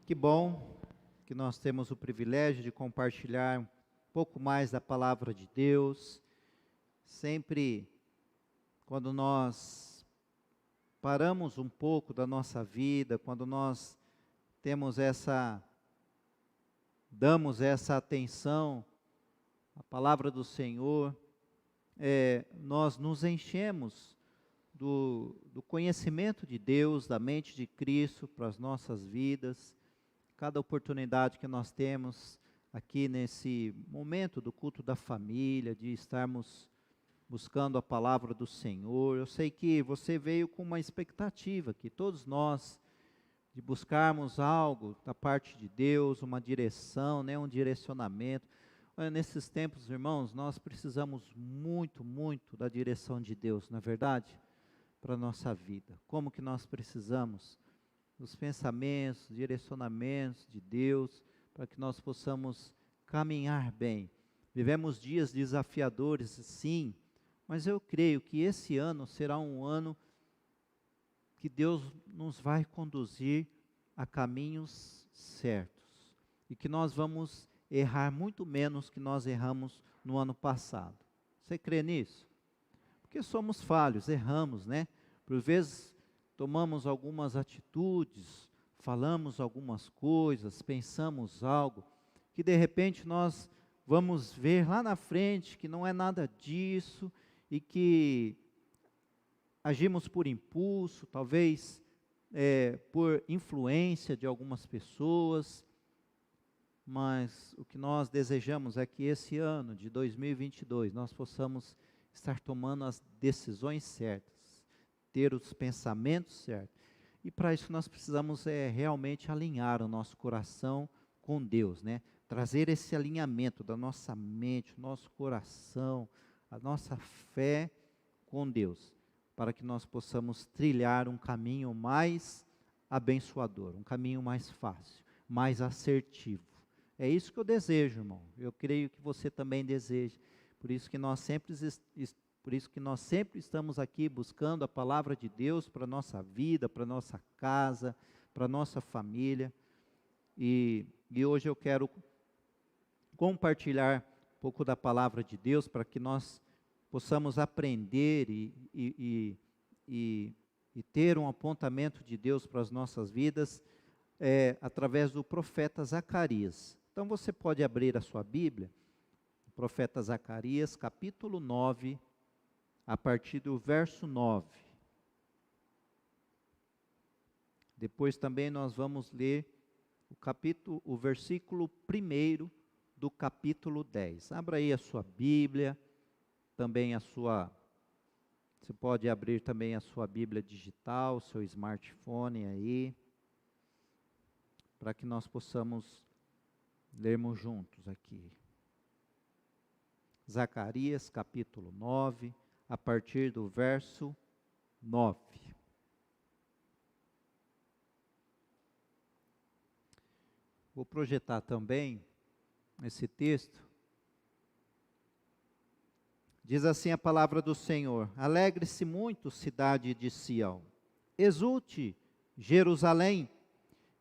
Que bom que nós temos o privilégio de compartilhar um pouco mais da palavra de Deus. Sempre quando nós paramos um pouco da nossa vida, quando nós damos essa atenção à palavra do Senhor, nós nos enchemos do conhecimento de Deus, da mente de Cristo para as nossas vidas. Cada oportunidade que nós temos aqui nesse momento do culto da família, de estarmos buscando a palavra do Senhor. Eu sei que você veio com uma expectativa, que todos nós, de buscarmos algo da parte de Deus, uma direção, um direcionamento. Olha, nesses tempos, irmãos, nós precisamos muito, muito da direção de Deus, não é verdade? Para a nossa vida. Como que nós precisamos dos pensamentos, direcionamentos de Deus, para que nós possamos caminhar bem. Vivemos dias desafiadores, sim, mas eu creio que esse ano será um ano que Deus nos vai conduzir a caminhos certos, e que nós vamos errar muito menos que nós erramos no ano passado. Você crê nisso? Porque somos falhos, erramos, Por vezes tomamos algumas atitudes, falamos algumas coisas, pensamos algo, que de repente nós vamos ver lá na frente que não é nada disso, e que agimos por impulso, talvez por influência de algumas pessoas, mas o que nós desejamos é que esse ano de 2022 nós possamos estar tomando as decisões certas, ter os pensamentos certos. E para isso nós precisamos realmente alinhar o nosso coração com Deus, Trazer esse alinhamento da nossa mente, o nosso coração, a nossa fé com Deus, para que nós possamos trilhar um caminho mais abençoador, um caminho mais fácil, mais assertivo. É isso que eu desejo, irmão. Eu creio que você também deseja. Por isso que nós sempre estamos aqui buscando a palavra de Deus para a nossa vida, para a nossa casa, para a nossa família. E hoje eu quero compartilhar um pouco da palavra de Deus para que nós possamos aprender e ter um apontamento de Deus para as nossas vidas através do profeta Zacarias. Então você pode abrir a sua Bíblia, o profeta Zacarias, capítulo 9, a partir do verso 9. Depois também nós vamos ler o versículo 1 do capítulo 10. Abra aí a sua Bíblia, também você pode abrir também a sua Bíblia digital, o seu smartphone aí, para que nós possamos lermos juntos aqui. Zacarias capítulo 9, a partir do verso 9. Vou projetar também esse texto. Diz assim a palavra do Senhor: alegre-se muito, cidade de Sião. Exulte, Jerusalém.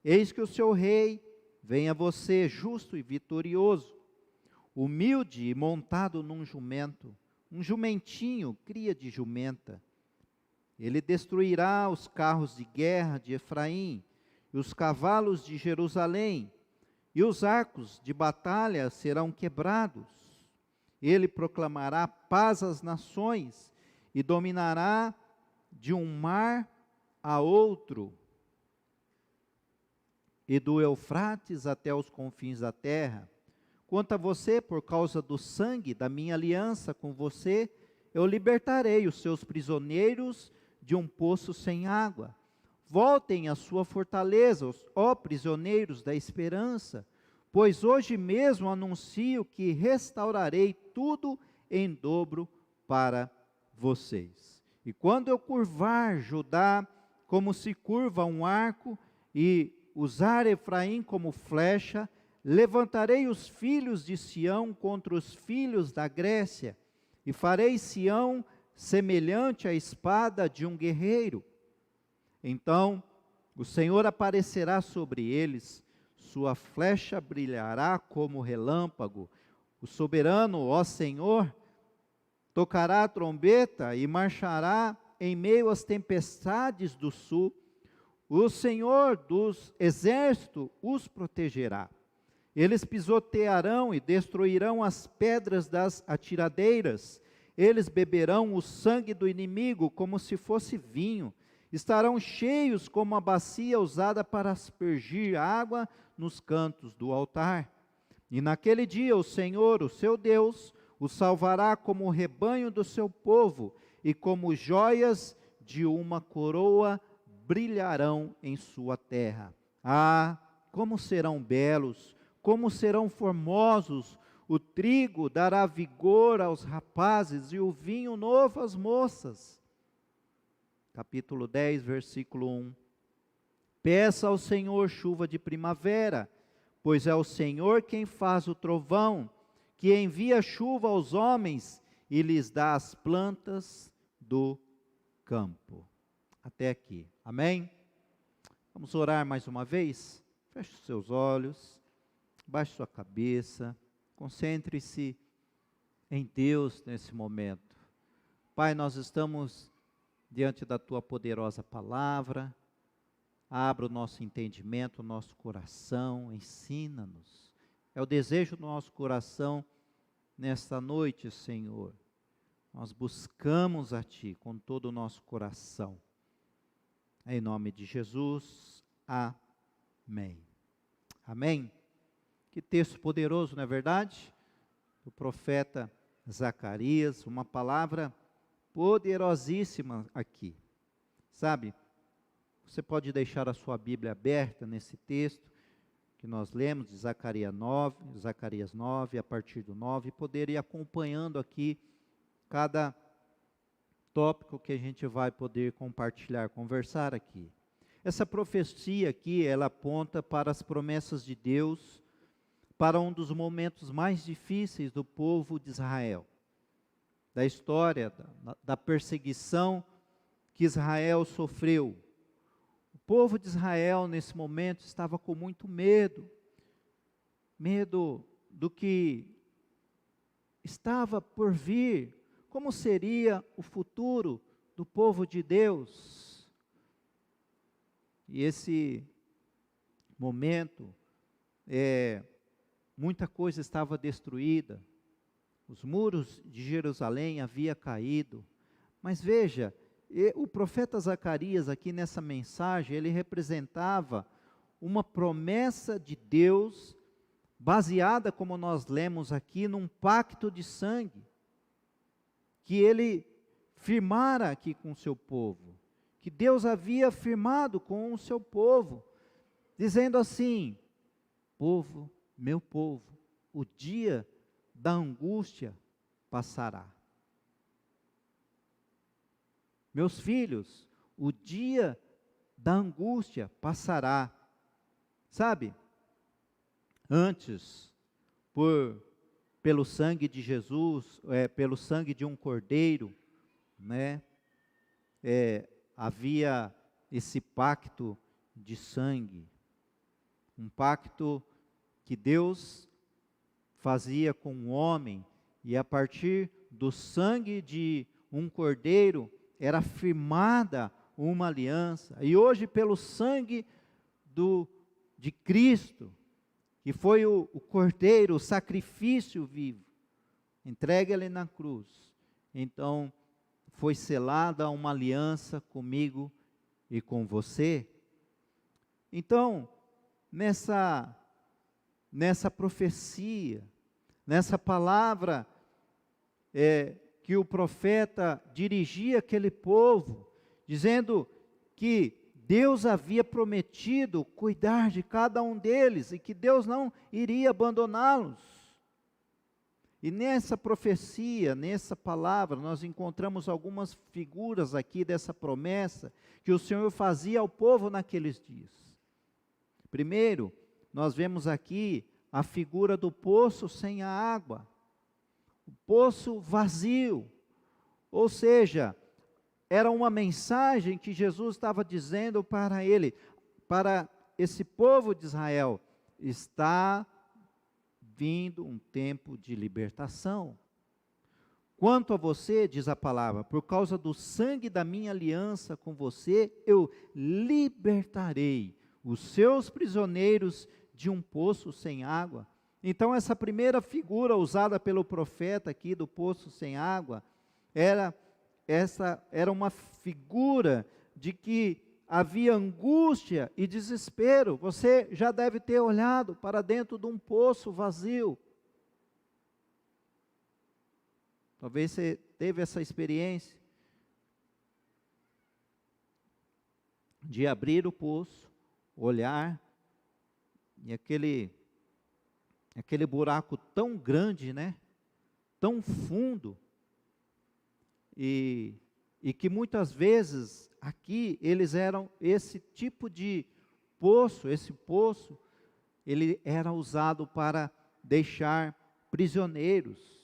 Eis que o seu rei vem a você, justo e vitorioso, humilde e montado num jumento, um jumentinho, cria de jumenta. Ele destruirá os carros de guerra de Efraim, e os cavalos de Jerusalém, e os arcos de batalha serão quebrados. Ele proclamará paz às nações, e dominará de um mar a outro, e do Eufrates até os confins da terra. Quanto a você, por causa do sangue da minha aliança com você, eu libertarei os seus prisioneiros de um poço sem água. Voltem à sua fortaleza, ó prisioneiros da esperança, pois hoje mesmo anuncio que restaurarei tudo em dobro para vocês. E quando eu curvar Judá como se curva um arco, e usar Efraim como flecha, levantarei os filhos de Sião contra os filhos da Grécia, e farei Sião semelhante à espada de um guerreiro. Então o Senhor aparecerá sobre eles sua flecha brilhará como relâmpago. O soberano, ó Senhor, tocará a trombeta e marchará em meio às tempestades do sul. O Senhor dos exércitos os protegerá. Eles pisotearão e destruirão as pedras das atiradeiras. Eles beberão o sangue do inimigo como se fosse vinho. Estarão cheios como a bacia usada para aspergir água nos cantos do altar. E naquele dia o Senhor, o seu Deus, o salvará como o rebanho do seu povo, e como joias de uma coroa brilharão em sua terra. Ah, como serão belos, como serão formosos! O trigo dará vigor aos rapazes e o vinho novo às moças. Capítulo 10, versículo 1. Peça ao Senhor chuva de primavera, pois é o Senhor quem faz o trovão, que envia chuva aos homens e lhes dá as plantas do campo. Até aqui, amém? Vamos orar mais uma vez? Feche os seus olhos, baixe sua cabeça, concentre-se em Deus nesse momento. Pai, nós estamos diante da Tua poderosa palavra. Abra o nosso entendimento, o nosso coração, ensina-nos. É o desejo do nosso coração nesta noite, Senhor. Nós buscamos a Ti com todo o nosso coração. Em nome de Jesus, amém. Amém. Que texto poderoso, não é verdade? O profeta Zacarias, uma palavra poderosíssima aqui. Sabe, você pode deixar a sua Bíblia aberta nesse texto que nós lemos de Zacarias 9, a partir do 9, e poder ir acompanhando aqui cada tópico que a gente vai poder compartilhar, conversar aqui. Essa profecia aqui, ela aponta para as promessas de Deus, para um dos momentos mais difíceis do povo de Israel, da história, da perseguição que Israel sofreu. O povo de Israel, nesse momento, estava com muito medo do que estava por vir, como seria o futuro do povo de Deus. E esse momento, muita coisa estava destruída, os muros de Jerusalém haviam caído, mas veja, o profeta Zacarias aqui nessa mensagem, ele representava uma promessa de Deus, baseada, como nós lemos aqui, num pacto de sangue, que ele firmara aqui com o seu povo, que Deus havia firmado com o seu povo, dizendo assim: povo, meu povo, o dia da angústia passará. Meus filhos, o dia da angústia passará. Sabe, antes, pelo sangue de Jesus, pelo sangue de um cordeiro, né, havia esse pacto de sangue, um pacto que Deus fazia com o homem, e a partir do sangue de um cordeiro era firmada uma aliança. E hoje, pelo sangue de Cristo, que foi o cordeiro, o sacrifício vivo, entregue ele na cruz, então foi selada uma aliança comigo e com você. Então, nessa profecia, nessa palavra que o profeta dirigia aquele povo, dizendo que Deus havia prometido cuidar de cada um deles e que Deus não iria abandoná-los. E nessa profecia, nessa palavra, nós encontramos algumas figuras aqui dessa promessa que o Senhor fazia ao povo naqueles dias. Primeiro, nós vemos aqui a figura do poço sem a água, o poço vazio, ou seja, era uma mensagem que Jesus estava dizendo para esse povo de Israel: está vindo um tempo de libertação. Quanto a você, diz a palavra, por causa do sangue da minha aliança com você, eu libertarei os seus prisioneiros de um poço sem água. Então, essa primeira figura usada pelo profeta aqui do poço sem água, era uma figura de que havia angústia e desespero. Você já deve ter olhado para dentro de um poço vazio. Talvez você teve essa experiência de abrir o poço, olhar, e aquele buraco tão grande, né? Tão fundo, e que muitas vezes aqui eles eram esse tipo de poço, ele era usado para deixar prisioneiros.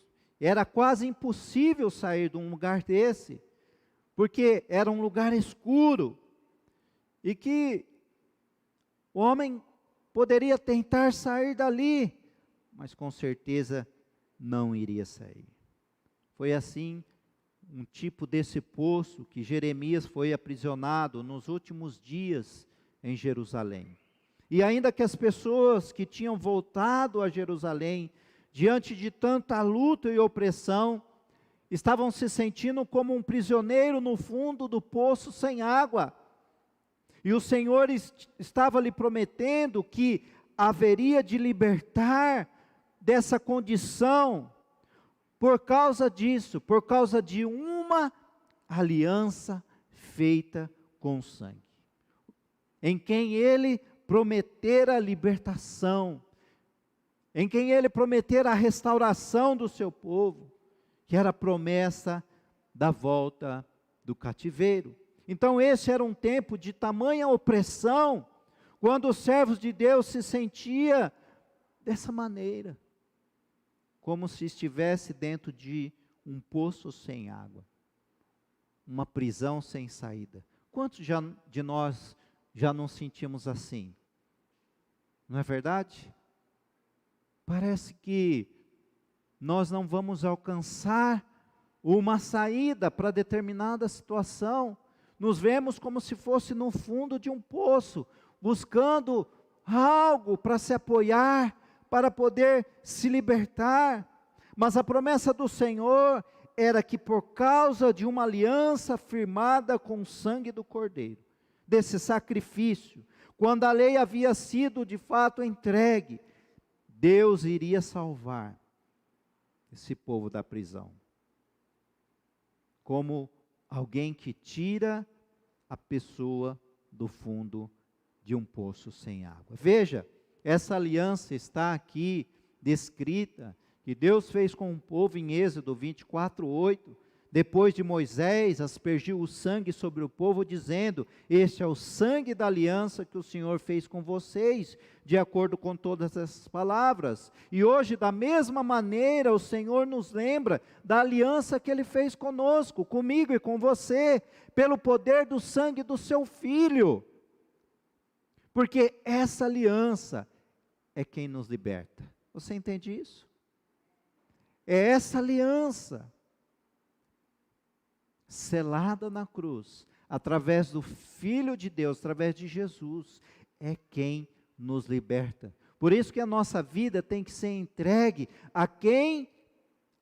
Era quase impossível sair de um lugar desse, porque era um lugar escuro, e que o homem poderia tentar sair dali, mas com certeza não iria sair. Foi assim, um tipo desse poço que Jeremias foi aprisionado nos últimos dias em Jerusalém. E ainda que as pessoas que tinham voltado a Jerusalém, diante de tanta luta e opressão, estavam se sentindo como um prisioneiro no fundo do poço sem água. E o Senhor estava lhe prometendo que haveria de libertar dessa condição, por causa disso, por causa de uma aliança feita com sangue, em quem Ele prometera a libertação, em quem Ele prometera a restauração do seu povo, que era a promessa da volta do cativeiro. Então esse era um tempo de tamanha opressão, quando os servos de Deus se sentiam dessa maneira, como se estivesse dentro de um poço sem água, uma prisão sem saída. Quantos de nós já nos sentimos assim? Não é verdade? Parece que nós não vamos alcançar uma saída para determinada situação. Nos vemos como se fosse no fundo de um poço, buscando algo para se apoiar, para poder se libertar. Mas a promessa do Senhor era que por causa de uma aliança firmada com o sangue do Cordeiro, desse sacrifício, quando a lei havia sido de fato entregue, Deus iria salvar esse povo da prisão, como alguém que tira a pessoa do fundo de um poço sem água. Veja, essa aliança está aqui descrita, que Deus fez com o povo em Êxodo 24:8, depois de Moisés aspergiu o sangue sobre o povo, dizendo: este é o sangue da aliança que o Senhor fez com vocês, de acordo com todas essas palavras. E hoje, da mesma maneira, o Senhor nos lembra da aliança que Ele fez conosco, comigo e com você, pelo poder do sangue do seu Filho. Porque essa aliança é quem nos liberta. Você entende isso? É essa aliança selada na cruz, através do Filho de Deus, através de Jesus, é quem nos liberta. Por isso que a nossa vida tem que ser entregue a quem?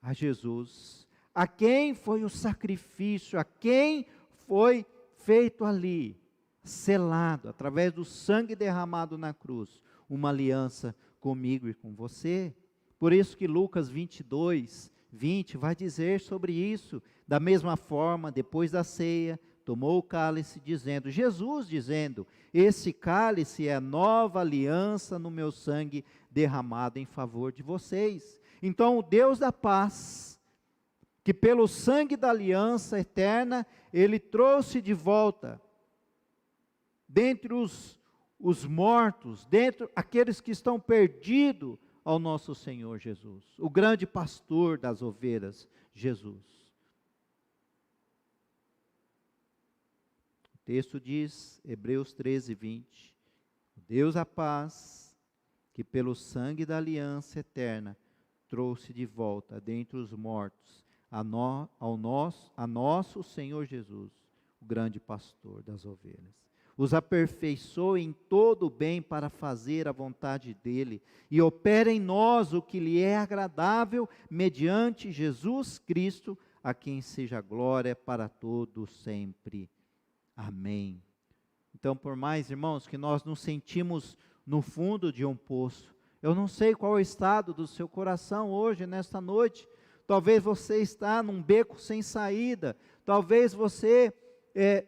A Jesus, a quem foi o sacrifício, a quem foi feito ali, selado, através do sangue derramado na cruz, uma aliança comigo e com você. Por isso que Lucas 22:20 vai dizer sobre isso. Da mesma forma, depois da ceia, tomou o cálice, Jesus dizendo: esse cálice é a nova aliança no meu sangue derramado em favor de vocês. Então o Deus da paz, que pelo sangue da aliança eterna, Ele trouxe de volta, dentre os mortos, dentre aqueles que estão perdidos, ao nosso Senhor Jesus, o grande pastor das ovelhas, Jesus. O texto diz, Hebreus 13:20, Deus a paz, que pelo sangue da aliança eterna trouxe de volta dentre os mortos a nosso Senhor Jesus, o grande pastor das ovelhas. Os aperfeiçoou em todo o bem para fazer a vontade dele, e opera em nós o que lhe é agradável, mediante Jesus Cristo, a quem seja glória para todos sempre. Amém. Então, por mais, irmãos, que nós nos sentimos no fundo de um poço, eu não sei qual é o estado do seu coração hoje, nesta noite. Talvez você está num beco sem saída, talvez você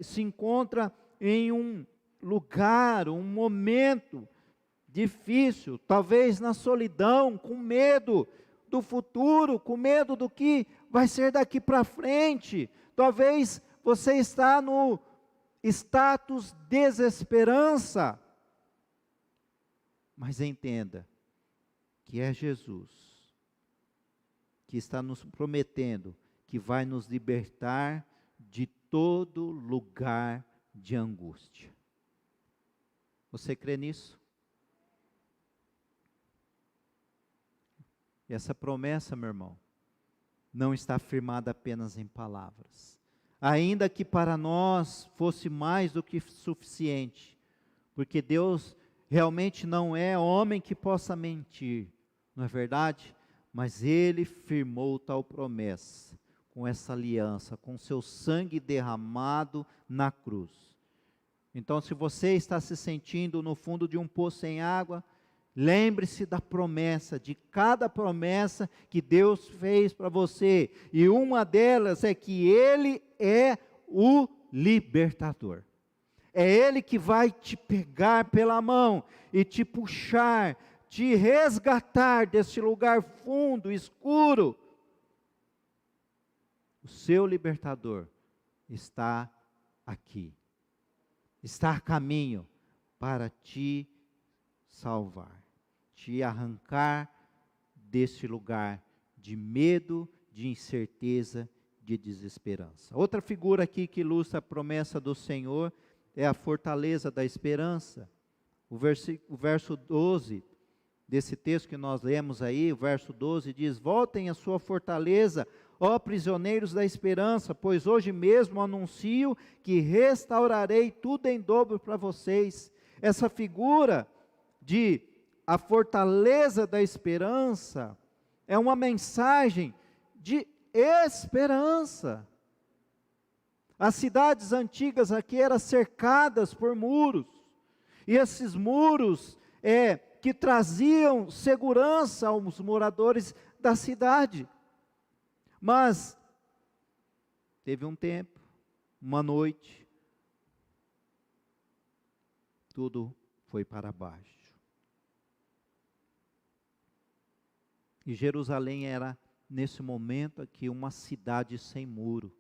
se encontra em um lugar, um momento difícil, talvez na solidão, com medo do futuro, com medo do que vai ser daqui para frente. Talvez você está no status desesperança. Mas entenda que é Jesus que está nos prometendo que vai nos libertar de todo lugar de angústia. Você crê nisso? E essa promessa, meu irmão, não está firmada apenas em palavras. Ainda que para nós fosse mais do que suficiente, porque Deus realmente não é homem que possa mentir, não é verdade? Mas Ele firmou tal promessa, com essa aliança, com seu sangue derramado na cruz. Então, se você está se sentindo no fundo de um poço sem água, lembre-se da promessa, de cada promessa que Deus fez para você. E uma delas é que Ele é o libertador. É Ele que vai te pegar pela mão e te puxar, te resgatar desse lugar fundo, escuro. O seu libertador está aqui. Está a caminho para te salvar, te arrancar desse lugar de medo, de incerteza, de desesperança. Outra figura aqui que ilustra a promessa do Senhor é a fortaleza da esperança. O verso 12 desse texto que nós lemos aí, o verso 12 diz: voltem à sua fortaleza, ó prisioneiros da esperança, pois hoje mesmo anuncio que restaurarei tudo em dobro para vocês. Essa figura de a fortaleza da esperança é uma mensagem de esperança. As cidades antigas aqui eram cercadas por muros, e esses muros que traziam segurança aos moradores da cidade. Mas teve um tempo, uma noite, tudo foi para baixo. E Jerusalém era, nesse momento aqui, uma cidade sem muro.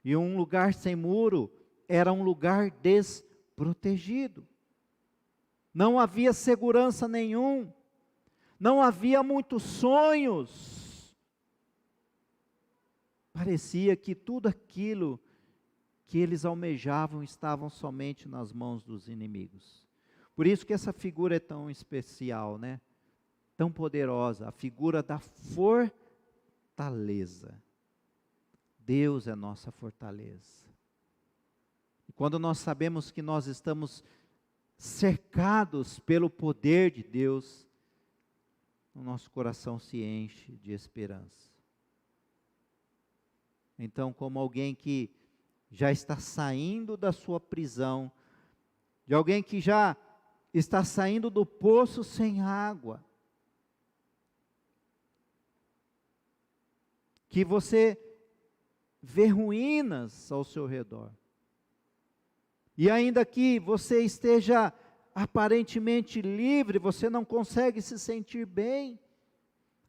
E um lugar sem muro era um lugar desprotegido. Não havia segurança nenhum. Não havia muitos sonhos. Parecia que tudo aquilo que eles almejavam estavam somente nas mãos dos inimigos. Por isso que essa figura é tão especial, né? Tão poderosa, a figura da fortaleza. Deus é nossa fortaleza. E quando nós sabemos que nós estamos cercados pelo poder de Deus, o nosso coração se enche de esperança. Então, como alguém que já está saindo da sua prisão, de alguém que já está saindo do poço sem água, que você vê ruínas ao seu redor, e ainda que você esteja aparentemente livre, você não consegue se sentir bem,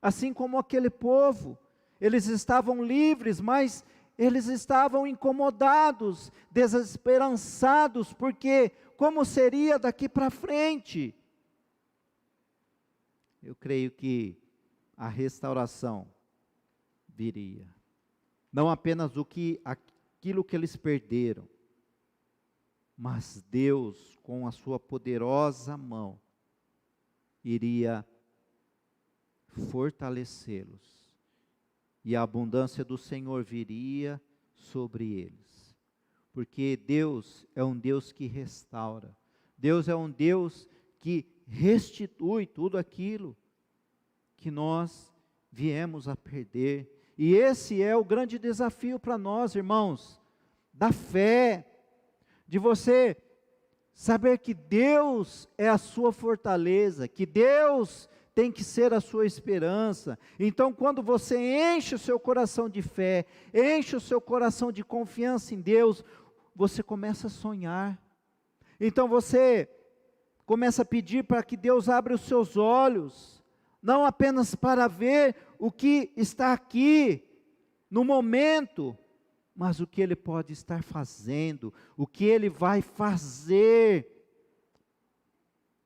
assim como aquele povo. Eles estavam livres, mas eles estavam incomodados, desesperançados, porque como seria daqui para frente? Eu creio que a restauração viria. Não apenas aquilo que eles perderam, mas Deus, com a sua poderosa mão, iria fortalecê-los, e a abundância do Senhor viria sobre eles, porque Deus é um Deus que restaura, Deus é um Deus que restitui tudo aquilo que nós viemos a perder. E esse é o grande desafio para nós, irmãos, da fé, de você saber que Deus é a sua fortaleza, que Deus tem que ser a sua esperança. Então, quando você enche o seu coração de fé, enche o seu coração de confiança em Deus, você começa a sonhar. Então, você começa a pedir para que Deus abra os seus olhos, não apenas para ver o que está aqui, no momento, mas o que Ele pode estar fazendo, o que Ele vai fazer,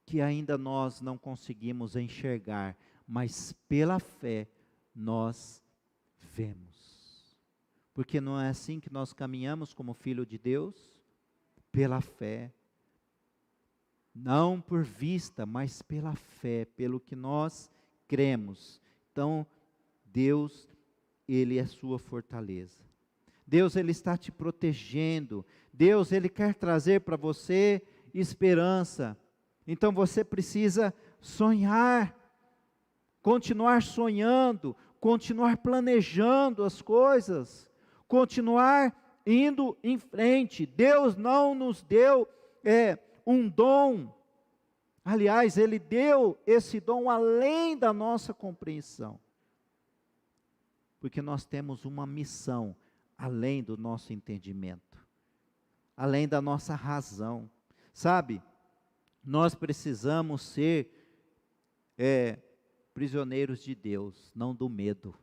que ainda nós não conseguimos enxergar, mas pela fé nós vemos. Porque não é assim que nós caminhamos como filho de Deus? Pela fé. Não por vista, mas pela fé, pelo que nós cremos. Então, Deus, Ele é sua fortaleza. Deus, Ele está te protegendo. Deus, Ele quer trazer para você esperança. Então, você precisa sonhar, continuar sonhando, continuar planejando as coisas, continuar indo em frente. Deus não nos deu um dom, aliás, Ele deu esse dom além da nossa compreensão, porque nós temos uma missão além do nosso entendimento, além da nossa razão, sabe? Nós precisamos ser prisioneiros de Deus, não do medo,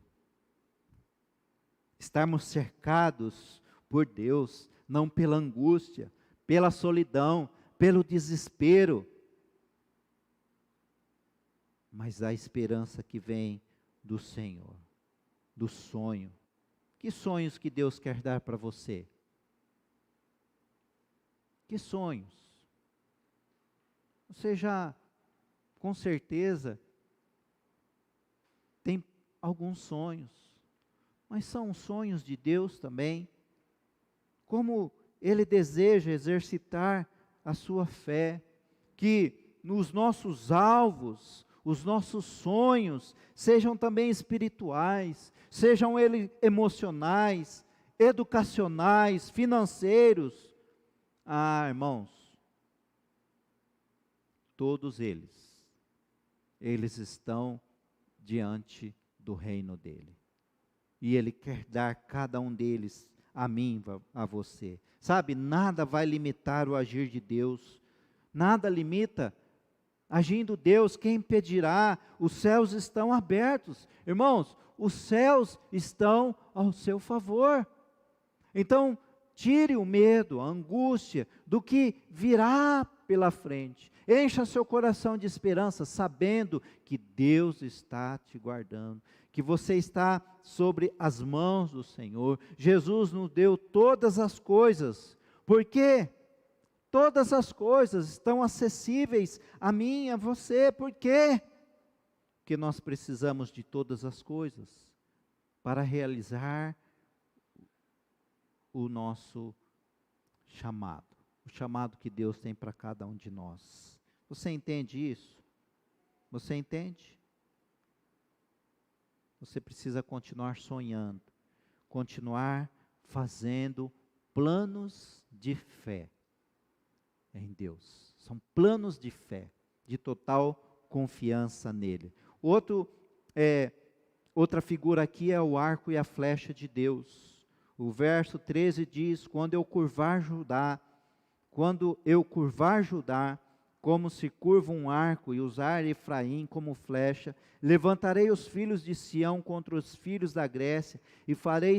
estarmos cercados por Deus, não pela angústia, pela solidão, pelo desespero, mas a esperança que vem do Senhor, do sonho. Que sonhos que Deus quer dar para você? Que sonhos? Você já, com certeza, tem alguns sonhos, mas são sonhos de Deus também. Como Ele deseja exercitar a sua fé, que nos nossos alvos, os nossos sonhos, sejam também espirituais, sejam eles emocionais, educacionais, financeiros. Ah, irmãos, todos eles estão diante do reino dEle. E Ele quer dar cada um deles a mim, a você. Sabe, nada vai limitar o agir de Deus. Nada limita. Agindo Deus, quem impedirá? Os céus estão abertos. Irmãos, os céus estão ao seu favor. Então, tire o medo, a angústia do que virá pela frente. Encha seu coração de esperança, sabendo que Deus está te guardando, que você está sobre as mãos do Senhor. Jesus nos deu todas as coisas. Por quê? Todas as coisas estão acessíveis a mim, a você. Por quê? Porque nós precisamos de todas as coisas para realizar o nosso chamado. O chamado que Deus tem para cada um de nós. Você entende isso? Você entende? Você precisa continuar sonhando, continuar fazendo planos de fé em Deus. São planos de fé, de total confiança nele. Outra figura aqui é o arco e a flecha de Deus. O verso 13 diz: quando eu curvar Judá, como se curva um arco, e usar Efraim como flecha, levantarei os filhos de Sião contra os filhos da Grécia, e farei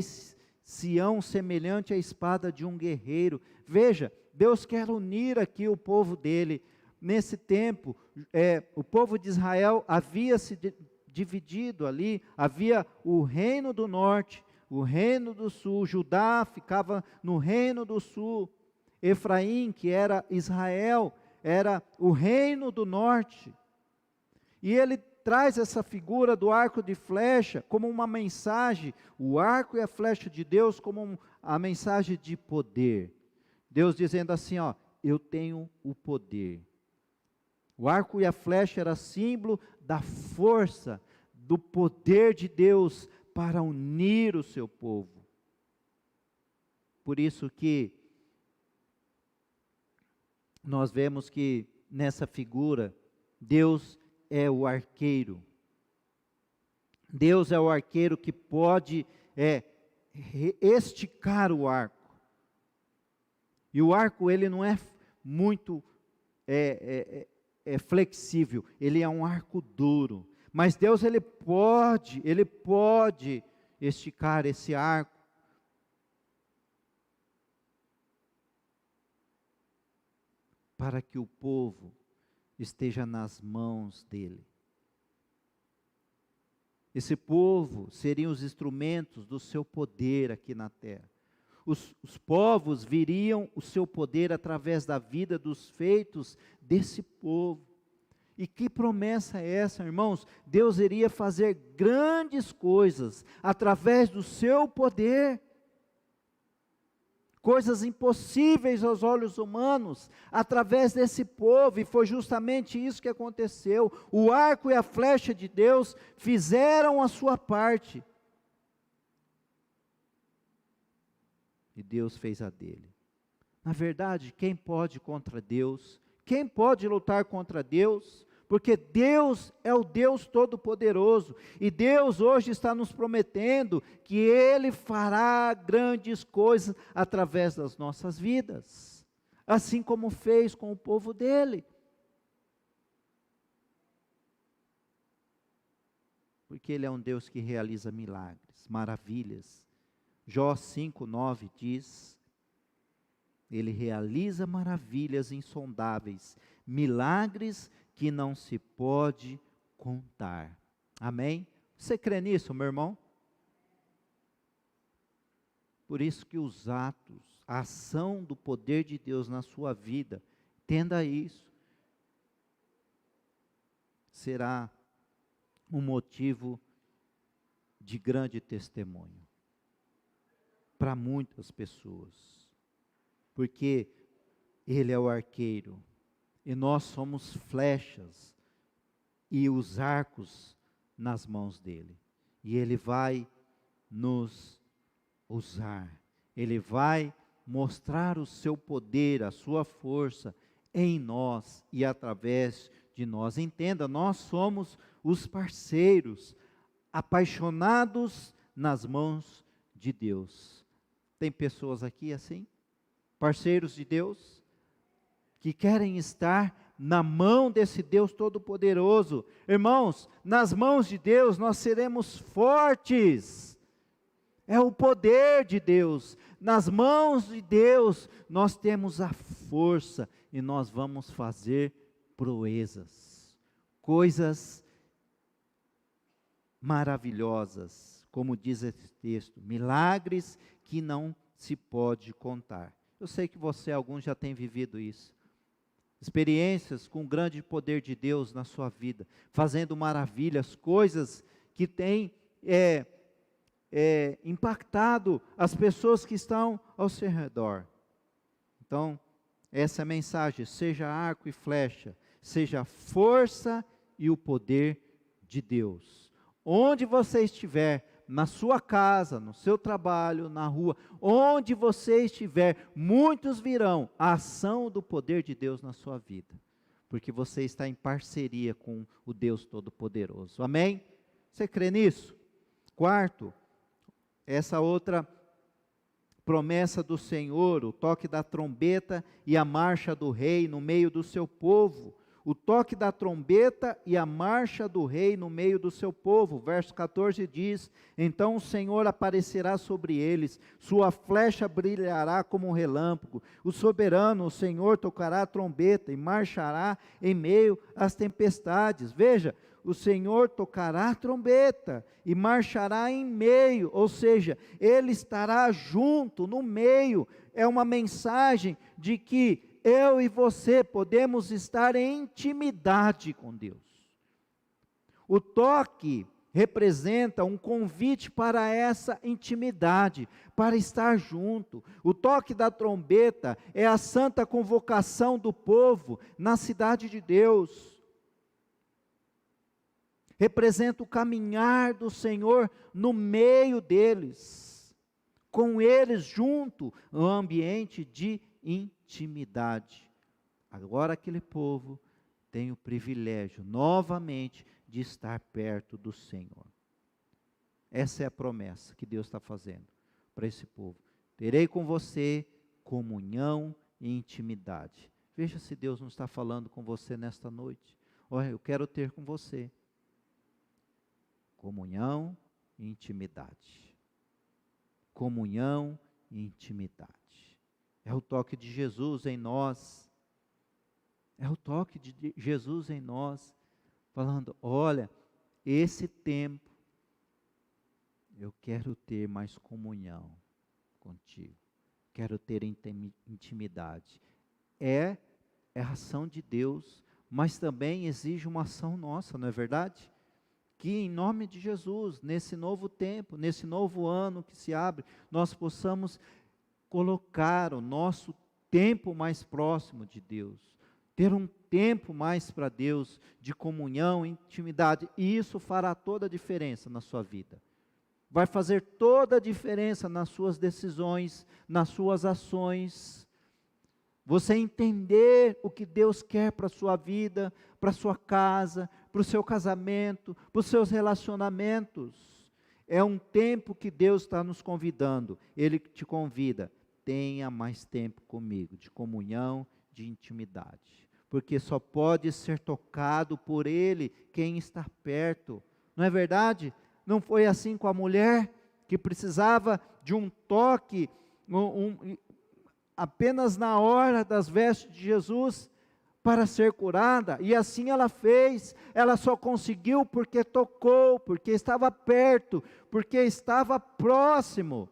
Sião semelhante à espada de um guerreiro. Veja, Deus quer unir aqui o povo dele. Nesse tempo, o povo de Israel havia se dividido ali, havia o reino do norte, o reino do sul. Judá ficava no reino do sul. Efraim, que era Israel, era o reino do norte. E ele traz essa figura do arco de flecha como uma mensagem, o arco e a flecha de Deus como a mensagem de poder. Deus dizendo assim, ó, eu tenho o poder. O arco e a flecha era símbolo da força, do poder de Deus para unir o seu povo. Por isso que nós vemos que nessa figura, Deus é o arqueiro. Deus é o arqueiro que pode esticar o arco. E o arco, ele não é muito flexível, ele é um arco duro. Mas Deus, ele pode esticar esse arco. Para que o povo esteja nas mãos dele. Esse povo seriam os instrumentos do seu poder aqui na terra. Os povos viriam o seu poder através da vida, dos feitos desse povo. E que promessa é essa, irmãos? Deus iria fazer grandes coisas através do seu poder. Coisas impossíveis aos olhos humanos, através desse povo, e foi justamente isso que aconteceu. O arco e a flecha de Deus fizeram a sua parte, e Deus fez a dele. Na verdade, quem pode contra Deus? Quem pode lutar contra Deus? Porque Deus é o Deus Todo-Poderoso, e Deus hoje está nos prometendo que Ele fará grandes coisas através das nossas vidas, assim como fez com o povo dele. Porque Ele é um Deus que realiza milagres, maravilhas. Jó 5:9 diz, Ele realiza maravilhas insondáveis, milagres que não se pode contar. Amém? Você crê nisso, meu irmão? Por isso que os atos, a ação do poder de Deus na sua vida, entenda isso, será um motivo de grande testemunho para muitas pessoas, porque Ele é o arqueiro, e nós somos flechas, e os arcos nas mãos dele, e Ele vai nos usar, Ele vai mostrar o seu poder, a sua força em nós e através de nós. Entenda, nós somos os parceiros, apaixonados nas mãos de Deus. Tem pessoas aqui assim? Parceiros de Deus? Que querem estar na mão desse Deus Todo-Poderoso. Irmãos, nas mãos de Deus nós seremos fortes. É o poder de Deus. Nas mãos de Deus nós temos a força e nós vamos fazer proezas, coisas maravilhosas, como diz esse texto, milagres que não se pode contar. Eu sei que alguns já têm vivido isso. Experiências com o grande poder de Deus na sua vida, fazendo maravilhas, coisas que têm impactado as pessoas que estão ao seu redor. Então, essa é a mensagem: seja arco e flecha, seja a força e o poder de Deus. Onde você estiver, na sua casa, no seu trabalho, na rua, onde você estiver, muitos virão a ação do poder de Deus na sua vida, porque você está em parceria com o Deus Todo-Poderoso. Amém? Você crê nisso? Quarto, essa outra promessa do Senhor, o toque da trombeta e a marcha do rei no meio do seu povo. O toque da trombeta e a marcha do rei no meio do seu povo. Verso 14 diz, então o Senhor aparecerá sobre eles, sua flecha brilhará como um relâmpago, o soberano, o Senhor, tocará a trombeta e marchará em meio às tempestades. Veja, o Senhor tocará a trombeta e marchará em meio, ou seja, Ele estará junto, no meio. É uma mensagem de que eu e você podemos estar em intimidade com Deus. O toque representa um convite para essa intimidade, para estar junto. O toque da trombeta é a santa convocação do povo na cidade de Deus. Representa o caminhar do Senhor no meio deles, com eles junto, um ambiente de intimidade. Agora aquele povo tem o privilégio, novamente, de estar perto do Senhor. Essa é a promessa que Deus está fazendo para esse povo. Terei com você comunhão e intimidade. Veja se Deus não está falando com você nesta noite. Olha, eu quero ter com você comunhão e intimidade. Comunhão e intimidade. É o toque de Jesus em nós. É o toque de Jesus em nós, falando, olha, esse tempo, eu quero ter mais comunhão contigo, quero ter intimidade. É a ação de Deus, mas também exige uma ação nossa, não é verdade? Que em nome de Jesus, nesse novo tempo, nesse novo ano que se abre, nós possamos colocar o nosso tempo mais próximo de Deus, ter um tempo mais para Deus, de comunhão, intimidade, e isso fará toda a diferença na sua vida. Vai fazer toda a diferença nas suas decisões, nas suas ações. Você entender o que Deus quer para a sua vida, para a sua casa, para o seu casamento, para os seus relacionamentos. É um tempo que Deus está nos convidando. Ele te convida, tenha mais tempo comigo, de comunhão, de intimidade. Porque só pode ser tocado por Ele quem está perto. Não é verdade? Não foi assim com a mulher que precisava de um toque, apenas na hora das vestes de Jesus para ser curada, e assim ela fez. Ela só conseguiu porque tocou, porque estava perto, porque estava próximo.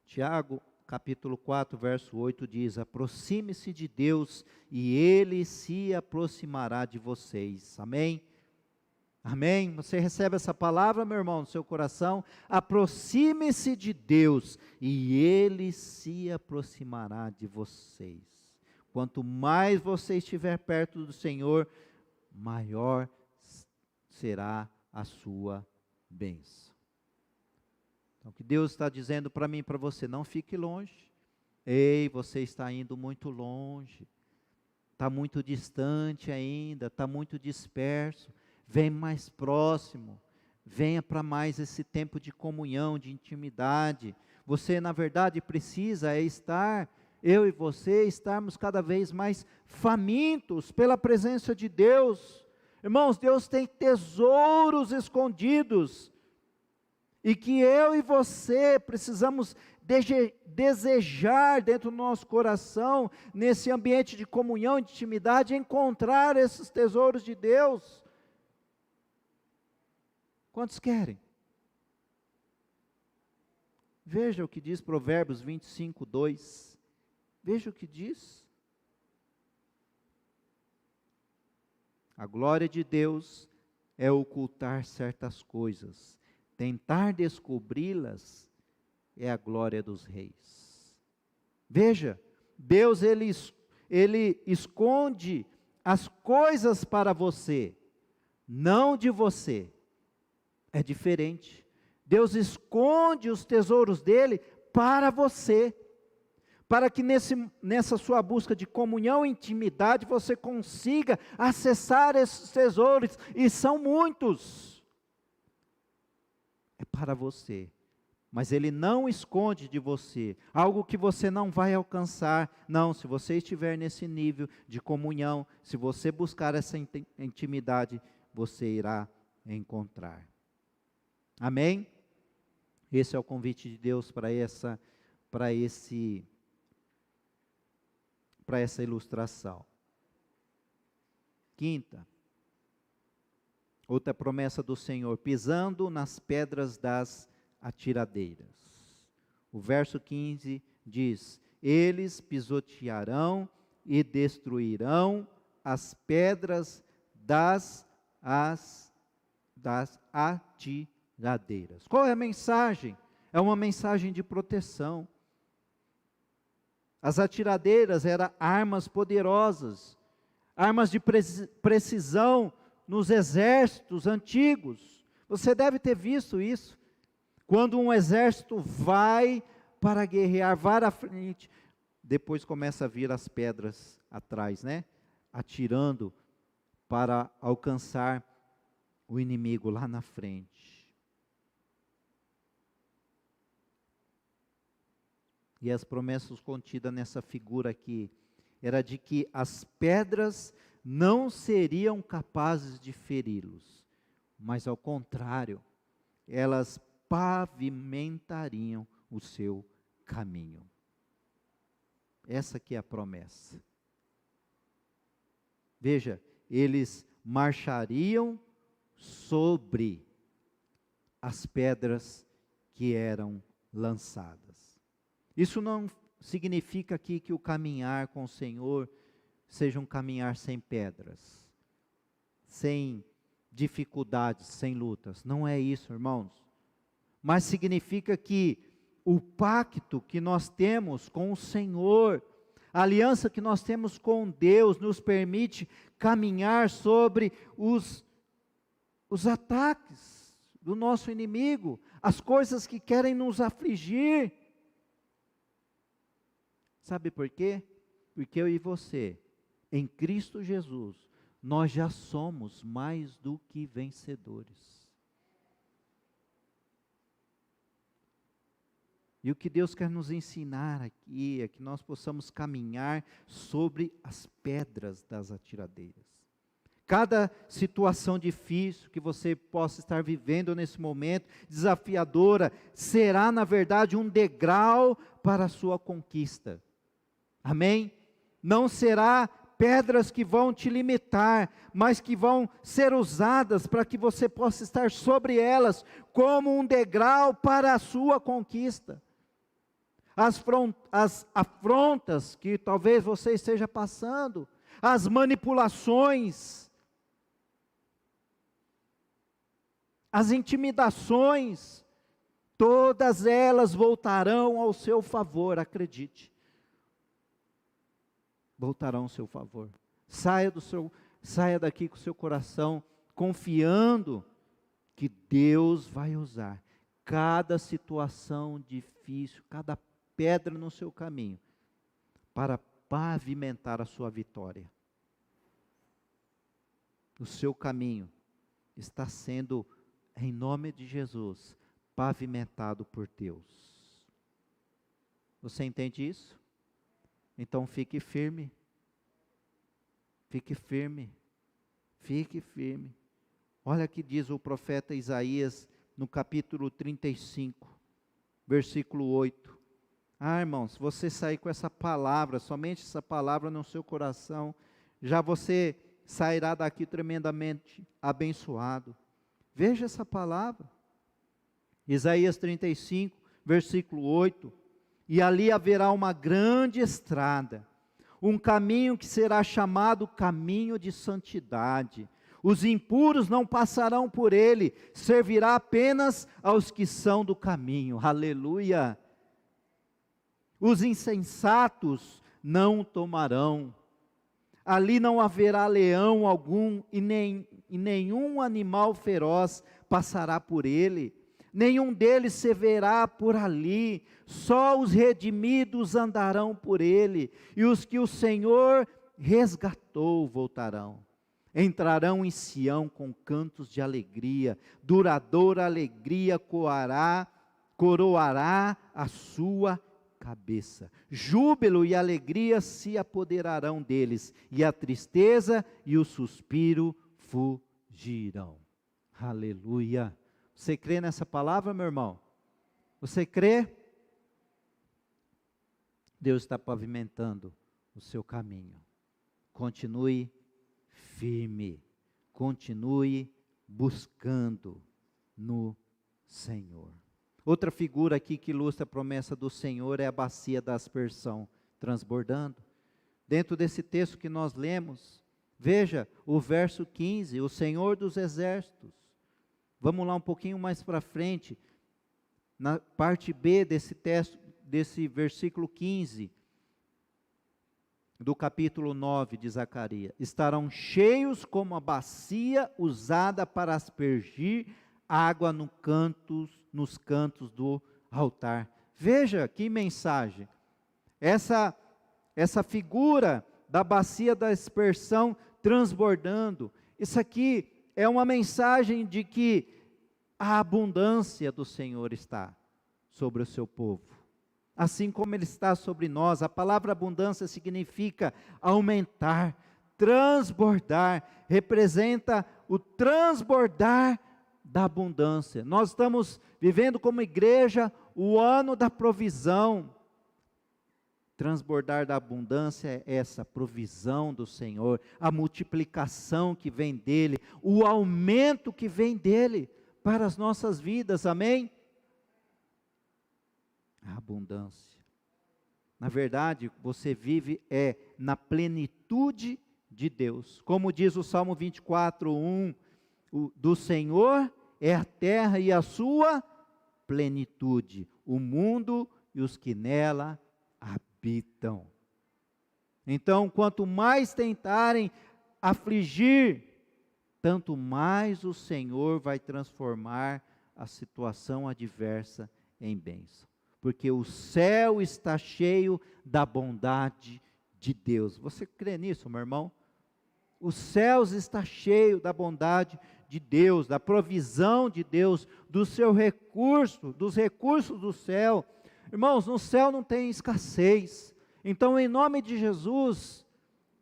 Tiago, capítulo 4, verso 8 diz, aproxime-se de Deus e Ele se aproximará de vocês. Amém? Amém? Você recebe essa palavra, meu irmão, no seu coração? Aproxime-se de Deus e Ele se aproximará de vocês. Quanto mais você estiver perto do Senhor, maior será a sua bênção. Então, o que Deus está dizendo para mim e para você, não fique longe. Ei, você está indo muito longe, está muito distante ainda, está muito disperso. Vem mais próximo, venha para mais esse tempo de comunhão, de intimidade. Você, na verdade, precisa estar, eu e você, estarmos cada vez mais famintos pela presença de Deus. Irmãos, Deus tem tesouros escondidos, e que eu e você precisamos desejar dentro do nosso coração, nesse ambiente de comunhão, de intimidade, encontrar esses tesouros de Deus. Quantos querem? Veja o que diz Provérbios 25, 2. Veja o que diz. A glória de Deus é ocultar certas coisas. Tentar descobri-las é a glória dos reis. Veja, Deus ele esconde as coisas para você, não de você. É diferente. Deus esconde os tesouros dele para você, para que nessa sua busca de comunhão e intimidade você consiga acessar esses tesouros, e são muitos. É para você, mas Ele não esconde de você algo que você não vai alcançar. Não, se você estiver nesse nível de comunhão, se você buscar essa intimidade, você irá encontrar. Amém? Esse é o convite de Deus para essa ilustração. Quinta, outra promessa do Senhor, pisando nas pedras das atiradeiras. O verso 15 diz, eles pisotearão e destruirão as pedras das atiradeiras. Qual é a mensagem? É uma mensagem de proteção. As atiradeiras eram armas poderosas, armas de precisão nos exércitos antigos. Você deve ter visto isso. Quando um exército vai para guerrear, vai à frente, depois começa a vir as pedras atrás, né? Atirando para alcançar o inimigo lá na frente. E as promessas contidas nessa figura aqui, era de que as pedras não seriam capazes de feri-los, mas ao contrário, elas pavimentariam o seu caminho. Essa aqui é a promessa. Veja, eles marchariam sobre as pedras que eram lançadas. Isso não significa aqui que o caminhar com o Senhor seja um caminhar sem pedras, sem dificuldades, sem lutas. Não é isso, irmãos. Mas significa que o pacto que nós temos com o Senhor, a aliança que nós temos com Deus, nos permite caminhar sobre os ataques do nosso inimigo, as coisas que querem nos afligir. Sabe por quê? Porque eu e você, em Cristo Jesus, nós já somos mais do que vencedores. E o que Deus quer nos ensinar aqui é que nós possamos caminhar sobre as pedras das atiradeiras. Cada situação difícil que você possa estar vivendo nesse momento, desafiadora, será na verdade um degrau para a sua conquista. Amém? Não será pedras que vão te limitar, mas que vão ser usadas para que você possa estar sobre elas como um degrau para a sua conquista. As afrontas que talvez você esteja passando, as manipulações, as intimidações, todas elas voltarão ao seu favor, acredite. Voltarão ao seu favor. Saia daqui com o seu coração confiando que Deus vai usar cada situação difícil, cada pedra no seu caminho, para pavimentar a sua vitória. O seu caminho está sendo, em nome de Jesus, pavimentado por Deus. Você entende isso? Então fique firme. Fique firme. Fique firme. Olha o que diz o profeta Isaías no capítulo 35, versículo 8. Irmão, se você sair com essa palavra, somente essa palavra no seu coração, já você sairá daqui tremendamente abençoado. Veja essa palavra. Isaías 35, versículo 8. E ali haverá uma grande estrada, um caminho que será chamado caminho de santidade. Os impuros não passarão por ele, servirá apenas aos que são do caminho. Aleluia! Os insensatos não tomarão. Ali não haverá leão algum e nenhum animal feroz passará por ele. Nenhum deles se verá por ali, só os redimidos andarão por ele, e os que o Senhor resgatou voltarão. Entrarão em Sião com cantos de alegria, duradoura alegria coroará a sua cabeça. Júbilo e alegria se apoderarão deles, e a tristeza e o suspiro fugirão. Aleluia! Você crê nessa palavra, meu irmão? Você crê? Deus está pavimentando o seu caminho. Continue firme. Continue buscando no Senhor. Outra figura aqui que ilustra a promessa do Senhor é a bacia da aspersão transbordando. dentro desse texto que nós lemos. Veja o verso 15, o Senhor dos Exércitos. Vamos lá um pouquinho mais para frente, na parte B desse texto, desse versículo 15, do capítulo 9 de Zacarias. Estarão cheios como a bacia usada para aspergir água nos cantos do altar. Veja que mensagem. Essa figura da bacia da aspersão transbordando. Isso aqui é uma mensagem de que a abundância do Senhor está sobre o seu povo. Assim como Ele está sobre nós. A palavra abundância significa aumentar, transbordar, representa o transbordar da abundância. Nós estamos vivendo como igreja o ano da provisão. Transbordar da abundância é essa provisão do Senhor, a multiplicação que vem dEle, o aumento que vem dEle para as nossas vidas, amém? A abundância. Na verdade, você vive na plenitude de Deus. Como diz o Salmo 24:1, do Senhor é a terra e a sua plenitude, o mundo e os que nela habitam. Então, quanto mais tentarem afligir, tanto mais o Senhor vai transformar a situação adversa em bênção. Porque o céu está cheio da bondade de Deus. Você crê nisso, meu irmão? Os céus está cheio da bondade de Deus, da provisão de Deus, do seu recurso, dos recursos do céu. Irmãos, no céu não tem escassez. Então, em nome de Jesus,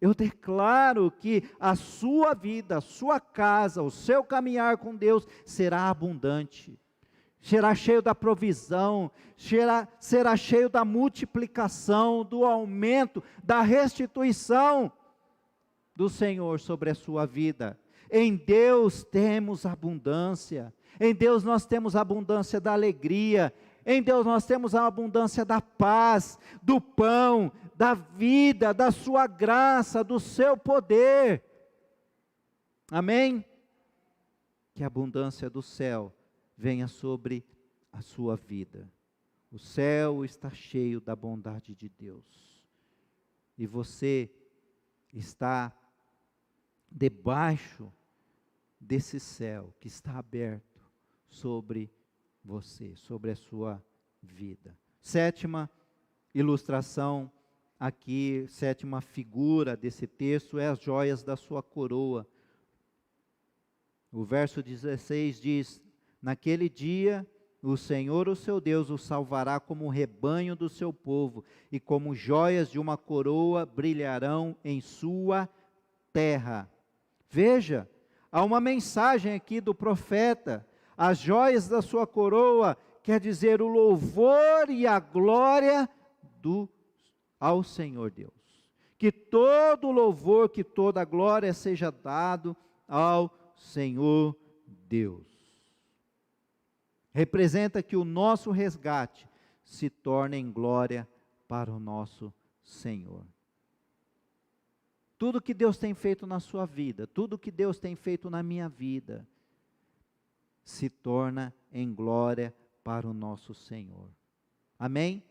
eu declaro que a sua vida, a sua casa, o seu caminhar com Deus será abundante. Será cheio da provisão, será cheio da multiplicação, do aumento, da restituição do Senhor sobre a sua vida. Em Deus temos abundância. Em Deus nós temos abundância da alegria. Em Deus nós temos a abundância da paz, do pão, da vida, da sua graça, do seu poder. Amém? Que a abundância do céu venha sobre a sua vida. O céu está cheio da bondade de Deus. E você está debaixo desse céu que está aberto sobre você, sobre a sua vida. Sétima ilustração aqui, sétima figura desse texto é as joias da sua coroa. O verso 16 diz: naquele dia o Senhor, o seu Deus, o salvará como um rebanho do seu povo, e como joias de uma coroa brilharão em sua terra. Veja, há uma mensagem aqui do profeta. As joias da sua coroa quer dizer o louvor e a glória ao Senhor Deus. Que todo louvor, que toda glória seja dado ao Senhor Deus. Representa que o nosso resgate se torna em glória para o nosso Senhor. Tudo que Deus tem feito na sua vida, tudo que Deus tem feito na minha vida, se torna em glória para o nosso Senhor. Amém?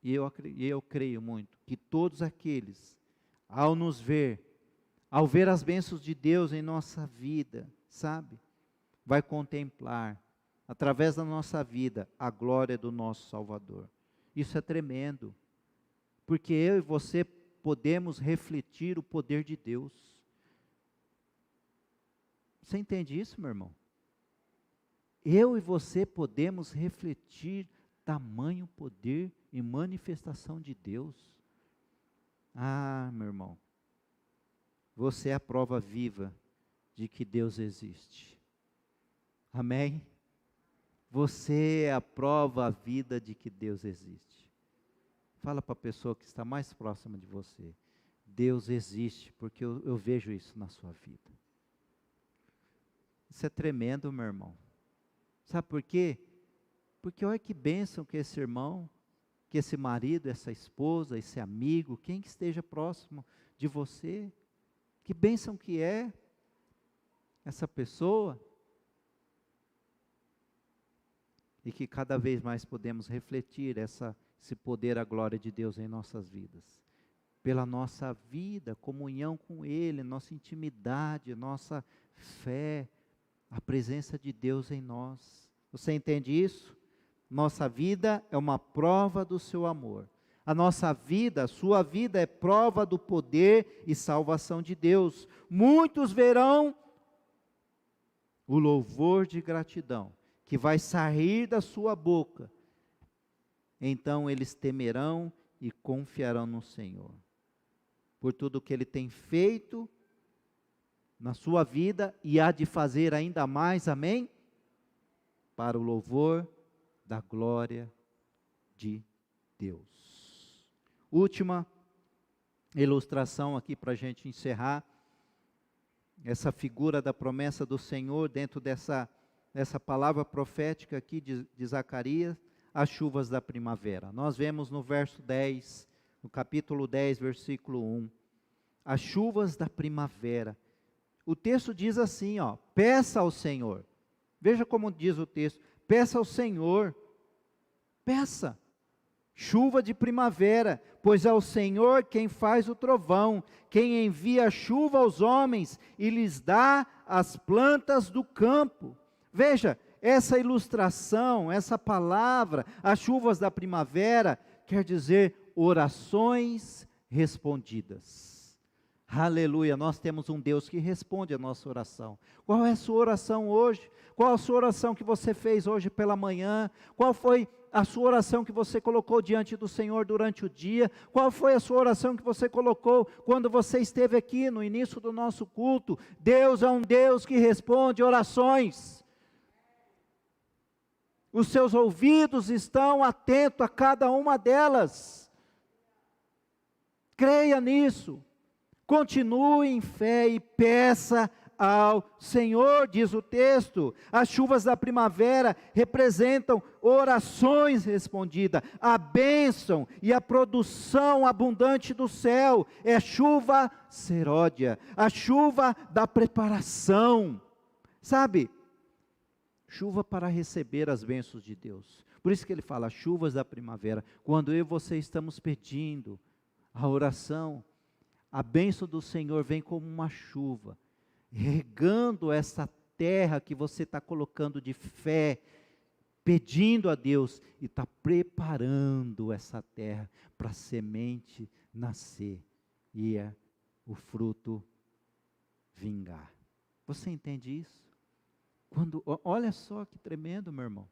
E eu creio muito que todos aqueles, ao nos ver, ao ver as bênçãos de Deus em nossa vida, sabe, vai contemplar, através da nossa vida, a glória do nosso Salvador. Isso é tremendo, porque eu e você podemos refletir o poder de Deus. Você entende isso, meu irmão? Eu e você podemos refletir tamanho poder e manifestação de Deus. Ah, meu irmão, você é a prova viva de que Deus existe. Amém? Você é a prova viva de que Deus existe. Fala para a pessoa que está mais próxima de você. Deus existe, porque eu vejo isso na sua vida. Isso é tremendo, meu irmão. Sabe por quê? Porque olha que bênção que esse irmão que esse marido, essa esposa, esse amigo, quem que esteja próximo de você, que bênção que é essa pessoa, e que cada vez mais podemos refletir esse poder, a glória de Deus em nossas vidas, pela nossa vida, comunhão com Ele, nossa intimidade, nossa fé, a presença de Deus em nós. Você entende isso? Nossa vida é uma prova do seu amor. A nossa vida, a sua vida é prova do poder e salvação de Deus. Muitos verão o louvor de gratidão que vai sair da sua boca. Então eles temerão e confiarão no Senhor, por tudo que Ele tem feito na sua vida e há de fazer ainda mais, amém? Para o louvor da glória de Deus. Última ilustração aqui para a gente encerrar, essa figura da promessa do Senhor dentro dessa palavra profética aqui de Zacarias, as chuvas da primavera. Nós vemos no verso 10, no capítulo 10, versículo 1, as chuvas da primavera. O texto diz assim, peça ao Senhor. Veja como diz o texto, peça ao Senhor, peça, chuva de primavera, pois é o Senhor quem faz o trovão, quem envia chuva aos homens e lhes dá as plantas do campo. Veja, essa ilustração, essa palavra, as chuvas da primavera, quer dizer orações respondidas. Aleluia, nós temos um Deus que responde a nossa oração. Qual é a sua oração hoje? Qual a sua oração que você fez hoje pela manhã? Qual foi a sua oração que você colocou diante do Senhor durante o dia? Qual foi a sua oração que você colocou quando você esteve aqui no início do nosso culto? Deus é um Deus que responde orações. Os seus ouvidos estão atentos a cada uma delas. Creia nisso. Continue em fé e peça ao Senhor, diz o texto. As chuvas da primavera representam orações respondidas, a bênção e a produção abundante do céu. É chuva seródia, a chuva da preparação, sabe? Chuva para receber as bênçãos de Deus. Por isso que ele fala, chuvas da primavera. Quando eu e você estamos pedindo a oração, a bênção do Senhor vem como uma chuva, regando essa terra que você está colocando de fé, pedindo a Deus, e está preparando essa terra para a semente nascer, e o fruto vingar. Você entende isso? Olha só que tremendo, meu irmão.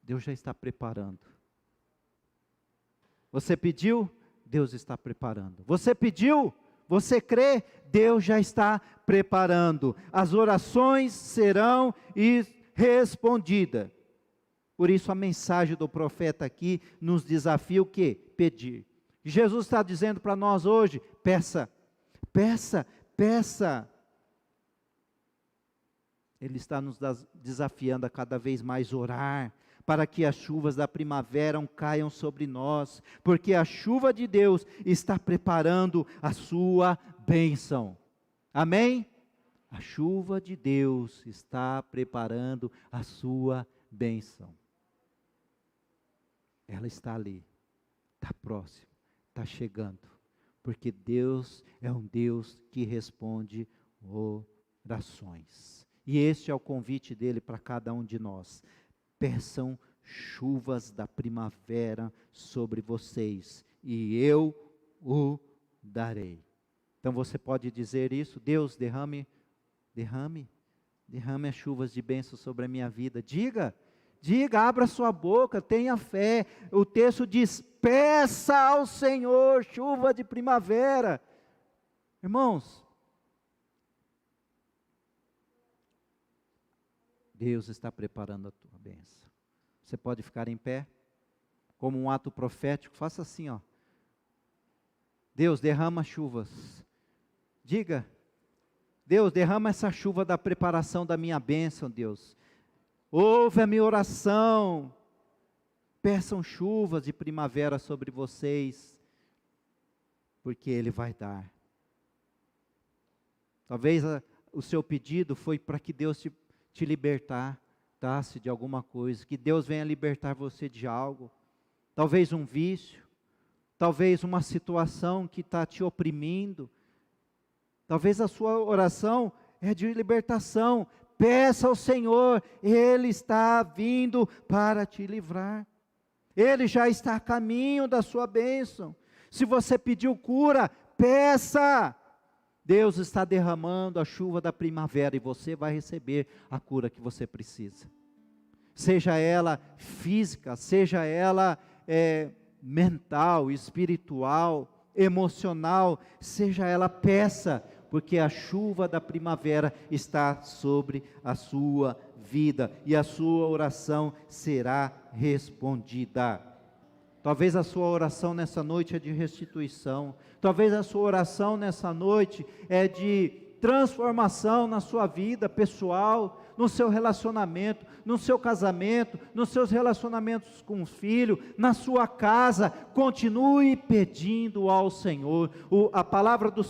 Deus já está preparando. Você pediu? Deus está preparando. Você pediu? Você crê? Deus já está preparando. As orações serão respondidas. Por isso a mensagem do profeta aqui nos desafia o quê? Pedir. Jesus está dizendo para nós hoje, peça, peça, peça. Ele está nos desafiando a cada vez mais orar, para que as chuvas da primavera caiam sobre nós, porque a chuva de Deus está preparando a sua bênção. Amém? A chuva de Deus está preparando a sua bênção. Ela está ali, está próxima, está chegando, porque Deus é um Deus que responde orações. E este é o convite dele para cada um de nós. Peçam chuvas da primavera sobre vocês, e eu o darei. Então você pode dizer isso, Deus, derrame as chuvas de bênção sobre a minha vida. Diga, abra sua boca, tenha fé. O texto diz, peça ao Senhor chuva de primavera. Irmãos, Deus está preparando a tua bênção. Você pode ficar em pé, como um ato profético, faça assim, Deus, derrama chuvas. Diga, Deus, derrama essa chuva da preparação da minha bênção, Deus. Ouve a minha oração. Peçam chuvas de primavera sobre vocês, porque Ele vai dar. Talvez o seu pedido foi para que Deus te libertasse de alguma coisa, que Deus venha libertar você de algo, talvez um vício, talvez uma situação que está te oprimindo, talvez a sua oração é de libertação. Peça ao Senhor, Ele está vindo para te livrar, Ele já está a caminho da sua bênção. Se você pediu cura, peça. Deus está derramando a chuva da primavera e você vai receber a cura que você precisa. Seja ela física, seja ela mental, espiritual, emocional, seja ela, peça, porque a chuva da primavera está sobre a sua vida e a sua oração será respondida. Talvez a sua oração nessa noite é de restituição, talvez a sua oração nessa noite é de transformação na sua vida pessoal, no seu relacionamento, no seu casamento, nos seus relacionamentos com o filho, na sua casa. Continue pedindo ao Senhor. A palavra do Senhor